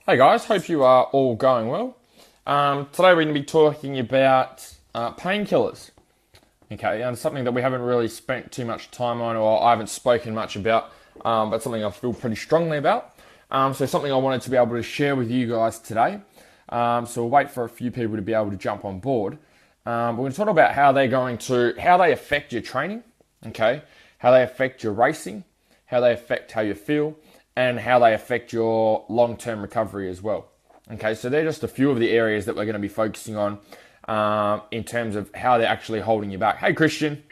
Hey guys, hope you are all going well. Today we're going to be talking about painkillers. Okay, and something that we haven't really spent too much time on, or I haven't spoken much about, but something I feel pretty strongly about. So something I wanted to be able to share with you guys today. So we'll wait for a few people to be able to jump on board. We're going to talk about how they affect your training. Okay, how they affect your racing, how they affect how you feel, and how they affect your long-term recovery as well. Okay, so they're just a few of the areas that we're going to be focusing on in terms of how they're actually holding you back. Hey, Christian.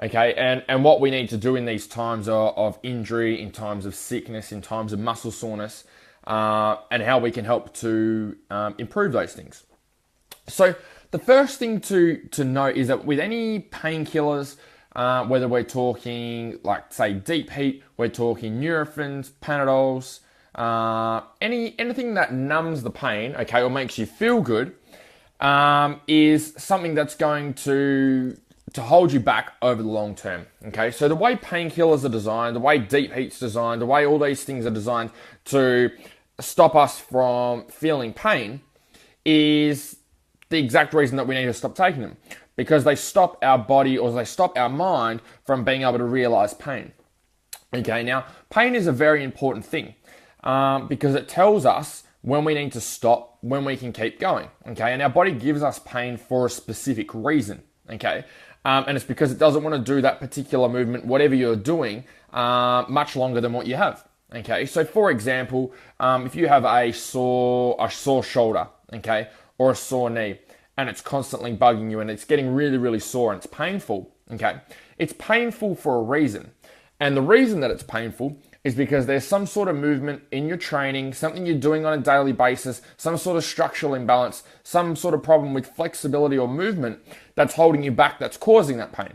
Okay, and what we need to do in these times of injury, in times of sickness, in times of muscle soreness, and how we can help to improve those things. So the first thing to note is that with any painkillers, whether we're talking like say deep heat, we're talking Nurophens, Panadols, anything that numbs the pain, okay, or makes you feel good, is something that's going to hold you back over the long term. Okay, so the way painkillers are designed, the way deep heat's designed, the way all these things are designed to stop us from feeling pain is the exact reason that we need to stop taking them, because they stop our body or they stop our mind from being able to realize pain. Okay, now pain is a very important thing because it tells us when we need to stop, when we can keep going. Okay, and our body gives us pain for a specific reason. Okay, and it's because it doesn't want to do that particular movement, whatever you're doing, much longer than what you have. Okay, so for example, if you have a sore shoulder, okay, or a sore knee, and it's constantly bugging you and it's getting really, really sore and it's painful, okay, it's painful for a reason. And the reason that it's painful is because there's some sort of movement in your training, something you're doing on a daily basis, some sort of structural imbalance, some sort of problem with flexibility or movement that's holding you back, that's causing that pain.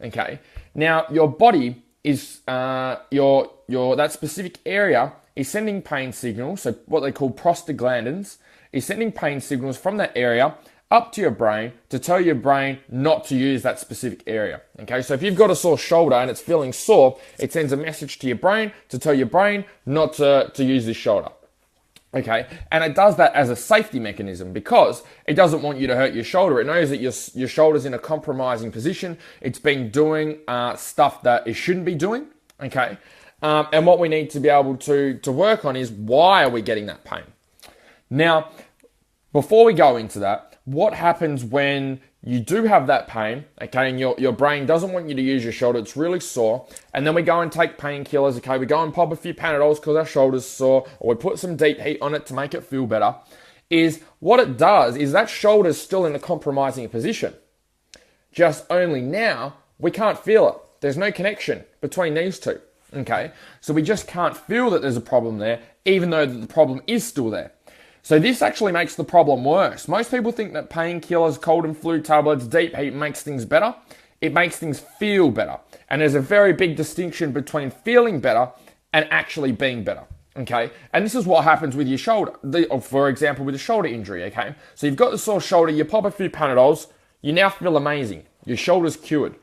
Okay, now your body is that specific area is sending pain signals, so what they call prostaglandins, is sending pain signals from that area up to your brain to tell your brain not to use that specific area. Okay, so if you've got a sore shoulder and it's feeling sore, it sends a message to your brain to tell your brain not to use this shoulder. Okay, and it does that as a safety mechanism because it doesn't want you to hurt your shoulder. It knows that your shoulder's in a compromising position. It's been doing stuff that it shouldn't be doing. Okay, and what we need to be able to work on is why are we getting that pain? Now, before we go into that, what happens when you do have that pain, okay, and your brain doesn't want you to use your shoulder, it's really sore, and then we go and take painkillers, okay, we go and pop a few Panadols because our shoulder's sore, or we put some deep heat on it to make it feel better, is what it does is that shoulder's still in a compromising position. Just only now, we can't feel it. There's no connection between these two, okay? So we just can't feel that there's a problem there, even though the problem is still there. So this actually makes the problem worse. Most people think that painkillers, cold and flu tablets, deep heat makes things better. It makes things feel better. And there's a very big distinction between feeling better and actually being better. Okay? And this is what happens with your shoulder. For example, with a shoulder injury, okay? So you've got the sore shoulder, you pop a few Panadols, you now feel amazing. Your shoulder's cured.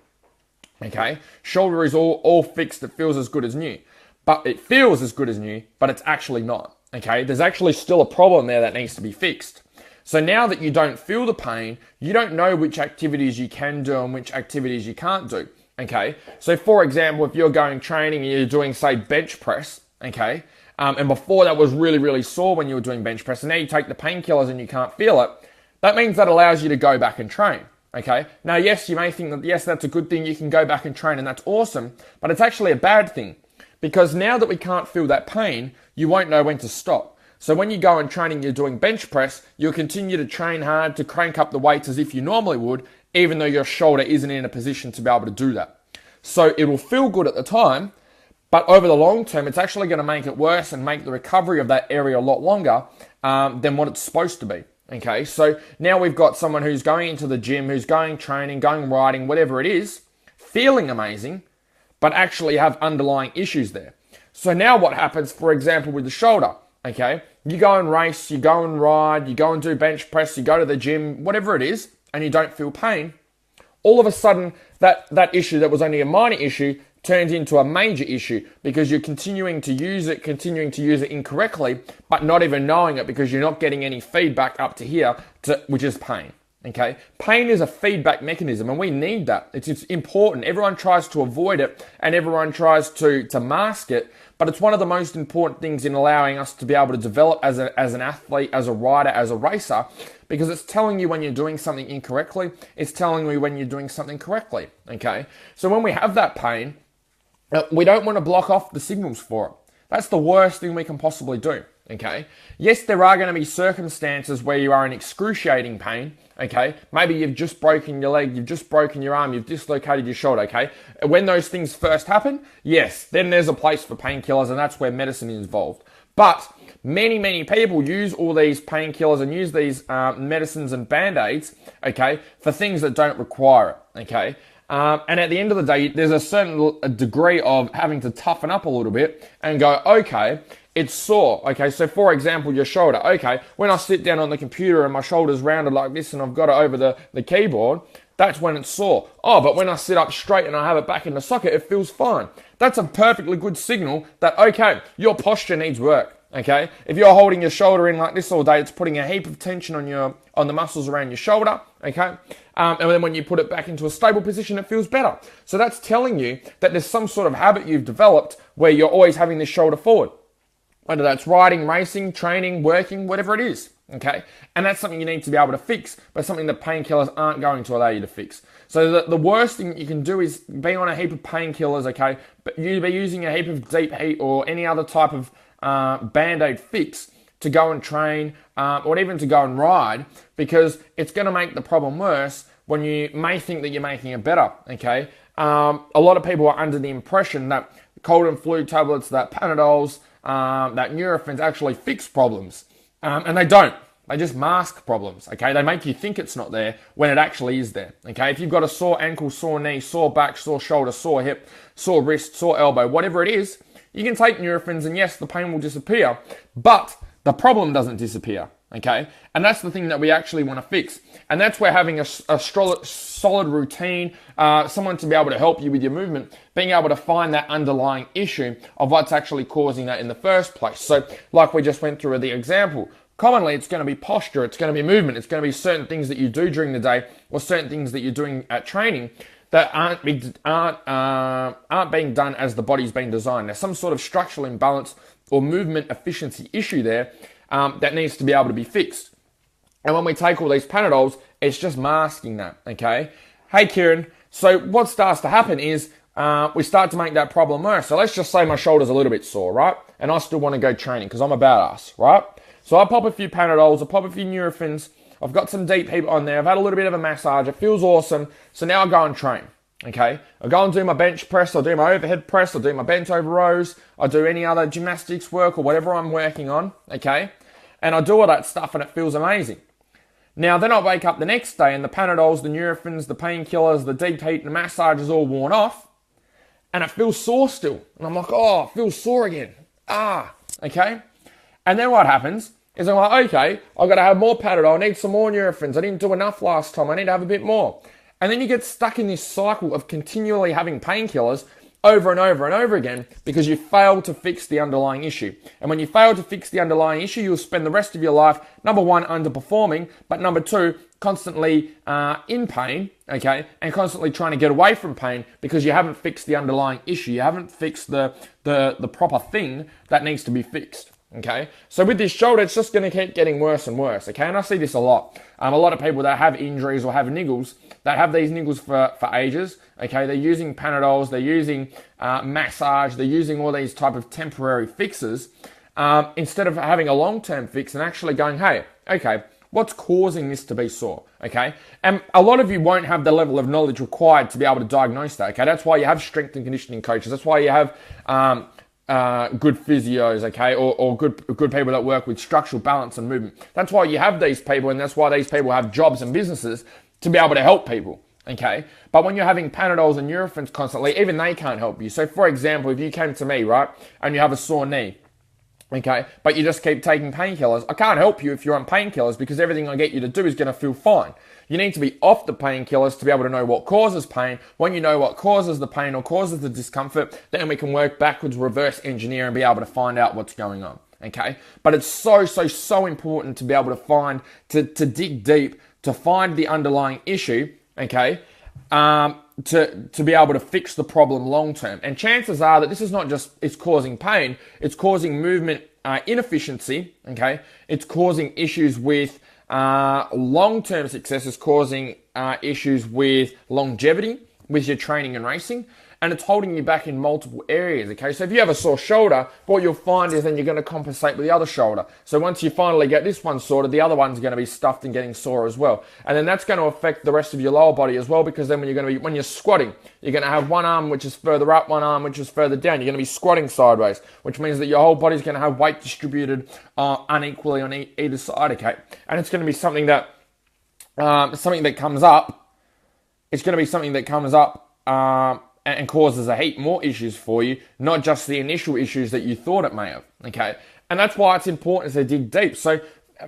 Okay? Shoulder is all fixed, it feels as good as new. But it feels as good as new, but it's actually not. Okay, there's actually still a problem there that needs to be fixed. So now that you don't feel the pain, you don't know which activities you can do and which activities you can't do. Okay, so for example, if you're going training and you're doing, say, bench press, okay, and before that was really, really sore when you were doing bench press, and now you take the painkillers and you can't feel it, that means that allows you to go back and train. Okay, now yes, you may think that yes, that's a good thing, you can go back and train and that's awesome, but it's actually a bad thing. Because now that we can't feel that pain, you won't know when to stop. So when you go and training, you're doing bench press, you'll continue to train hard to crank up the weights as if you normally would, even though your shoulder isn't in a position to be able to do that. So it will feel good at the time, but over the long term, it's actually going to make it worse and make the recovery of that area a lot longer than what it's supposed to be. Okay, so now we've got someone who's going into the gym, who's going training, going riding, whatever it is, feeling amazing, but actually have underlying issues there. So now what happens, for example, with the shoulder, okay? You go and race, you go and ride, you go and do bench press, you go to the gym, whatever it is, and you don't feel pain. All of a sudden, that issue that was only a minor issue turns into a major issue because you're continuing to use it incorrectly, but not even knowing it because you're not getting any feedback up to here, which is pain. Okay, pain is a feedback mechanism, and we need that. It's important. Everyone tries to avoid it, and everyone tries to mask it. But it's one of the most important things in allowing us to be able to develop as an athlete, as a rider, as a racer, because it's telling you when you're doing something incorrectly. It's telling you when you're doing something correctly. Okay, so when we have that pain, we don't want to block off the signals for it. That's the worst thing we can possibly do. Okay. Yes, there are going to be circumstances where you are in excruciating pain. Okay. Maybe you've just broken your leg, you've just broken your arm, you've dislocated your shoulder. Okay. When those things first happen, yes, then there's a place for painkillers, and that's where medicine is involved. But many people use all these painkillers and use these medicines and band-aids, okay, for things that don't require it. Okay. And at the end of the day, there's a certain degree of having to toughen up a little bit and go, okay, it's sore. Okay, so for example, your shoulder. Okay, when I sit down on the computer and my shoulder's rounded like this and I've got it over the keyboard, that's when it's sore. Oh, but when I sit up straight and I have it back in the socket, it feels fine. That's a perfectly good signal that, okay, your posture needs work. Okay, if you're holding your shoulder in like this all day, it's putting a heap of tension on the muscles around your shoulder. Okay, and then when you put it back into a stable position, it feels better. So that's telling you that there's some sort of habit you've developed where you're always having this shoulder forward, whether that's riding, racing, training, working, whatever it is. Okay, and that's something you need to be able to fix, but something that painkillers aren't going to allow you to fix. So the worst thing you can do is be on a heap of painkillers. Okay, but you be using a heap of deep heat or any other type of band-aid fix to go and train or even to go and ride, because it's going to make the problem worse when you may think that you're making it better. Okay, a lot of people are under the impression that cold and flu tablets, that Panadols, that Nurophens actually fix problems, and they don't. They just mask problems. Okay, they make you think it's not there when it actually is there. Okay, if you've got a sore ankle, sore knee, sore back, sore shoulder, sore hip, sore wrist, sore elbow, whatever it is, you can take Nurophens and yes, the pain will disappear, but the problem doesn't disappear. Okay, and that's the thing that we actually want to fix, and that's where having a solid routine, someone to be able to help you with your movement, being able to find that underlying issue of what's actually causing that in the first place. So like we just went through the example, commonly it's going to be posture, it's going to be movement, it's going to be certain things that you do during the day or certain things that you're doing at training that aren't being done as the body's been designed. There's some sort of structural imbalance or movement efficiency issue there that needs to be able to be fixed. And when we take all these Panadols, it's just masking that, okay? Hey, Kieran, so what starts to happen is we start to make that problem worse. So let's just say my shoulder's a little bit sore, right? And I still want to go training because I'm a badass, right? So I pop a few Panadols, I pop a few Nurophens, I've got some deep heat on there, I've had a little bit of a massage, it feels awesome. So now I go and train, okay? I go and do my bench press, I'll do my overhead press, I'll do my bent over rows, I'll do any other gymnastics work or whatever I'm working on, okay? And I do all that stuff and it feels amazing. Now, then I wake up the next day and the Panadols, the Nurophens, the painkillers, the deep heat, the massage is all worn off and it feels sore still. And I'm like, oh, it feels sore again. Okay? And then what happens is I'm like, okay, I've got to have more Panadol, I need some more Nurophens, I didn't do enough last time, I need to have a bit more. And then you get stuck in this cycle of continually having painkillers over and over and over again because you fail to fix the underlying issue. And when you fail to fix the underlying issue, you'll spend the rest of your life, number one, underperforming, but number two, constantly in pain, okay, and constantly trying to get away from pain because you haven't fixed the underlying issue. You haven't fixed the proper thing that needs to be fixed. Okay, so with this shoulder, it's just going to keep getting worse and worse. Okay, and I see this a lot. A lot of people that have injuries or have niggles, that have these niggles for ages. Okay, they're using Panadols, they're using massage, they're using all these type of temporary fixes instead of having a long-term fix and actually going, hey, okay, what's causing this to be sore? Okay, and a lot of you won't have the level of knowledge required to be able to diagnose that. Okay, that's why you have strength and conditioning coaches. That's why you have good physios, okay, or good people that work with structural balance and movement. That's why you have these people, and that's why these people have jobs and businesses to be able to help people, okay? But when you're having Panadols and Nurophens constantly, even they can't help you. So for example, if you came to me, right, and you have a sore knee, Okay, but you just keep taking painkillers. I can't help you if you're on painkillers because everything I get you to do is going to feel fine. You need to be off the painkillers to be able to know what causes pain. When you know what causes the pain or causes the discomfort, then we can work backwards, reverse engineer, and be able to find out what's going on. Okay, but it's so important to be able to find, to dig deep, to find the underlying issue. Okay, to be able to fix the problem long term. And chances are that this is not just it's causing pain, it's causing movement inefficiency, okay? It's causing issues with long-term success, it's causing issues with longevity with your training and racing, and it's holding you back in multiple areas, okay? So if you have a sore shoulder, what you'll find is then you're going to compensate with the other shoulder. So once you finally get this one sorted, the other one's going to be stuffed and getting sore as well. And then that's going to affect the rest of your lower body as well, because then when you're squatting, you're going to have one arm which is further up, one arm which is further down. You're going to be squatting sideways, which means that your whole body's going to have weight distributed unequally on either side, okay? And it's going to be something that comes up. It's going to be something that comes up and causes a heap more issues for you, not just the initial issues that you thought it may have, okay? And that's why it's important to dig deep. So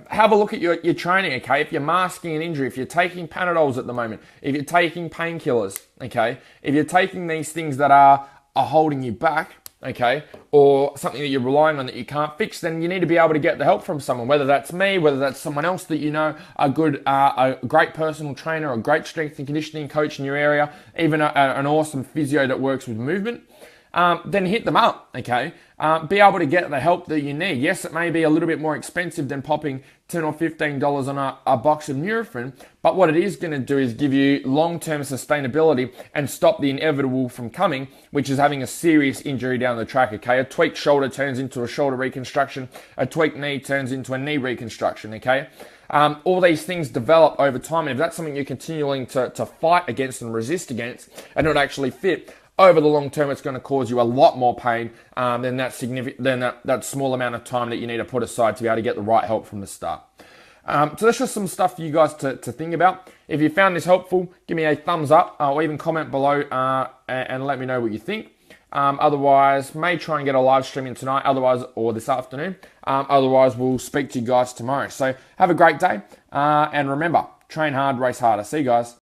have a look at your training, okay? If you're masking an injury, if you're taking Panadols at the moment, if you're taking painkillers, okay? If you're taking these things that are holding you back, okay, or something that you're relying on that you can't fix, then you need to be able to get the help from someone, whether that's me, whether that's someone else that you know, a great personal trainer, a great strength and conditioning coach in your area, even an awesome physio that works with movement. Then hit them up, okay? Be able to get the help that you need. Yes, it may be a little bit more expensive than popping $10 or $15 on a box of Nurofen, but what it is going to do is give you long-term sustainability and stop the inevitable from coming, which is having a serious injury down the track, okay? A tweaked shoulder turns into a shoulder reconstruction. A tweaked knee turns into a knee reconstruction, okay? All these things develop over time, and if that's something you're continuing to fight against and resist against and not actually fit, over the long term, it's going to cause you a lot more pain than that small amount of time that you need to put aside to be able to get the right help from the start. So that's just some stuff for you guys to think about. If you found this helpful, give me a thumbs up or even comment below and let me know what you think. Otherwise, may try and get a live stream in tonight, or this afternoon. Otherwise, we'll speak to you guys tomorrow. So have a great day, and remember, train hard, race harder. See you guys.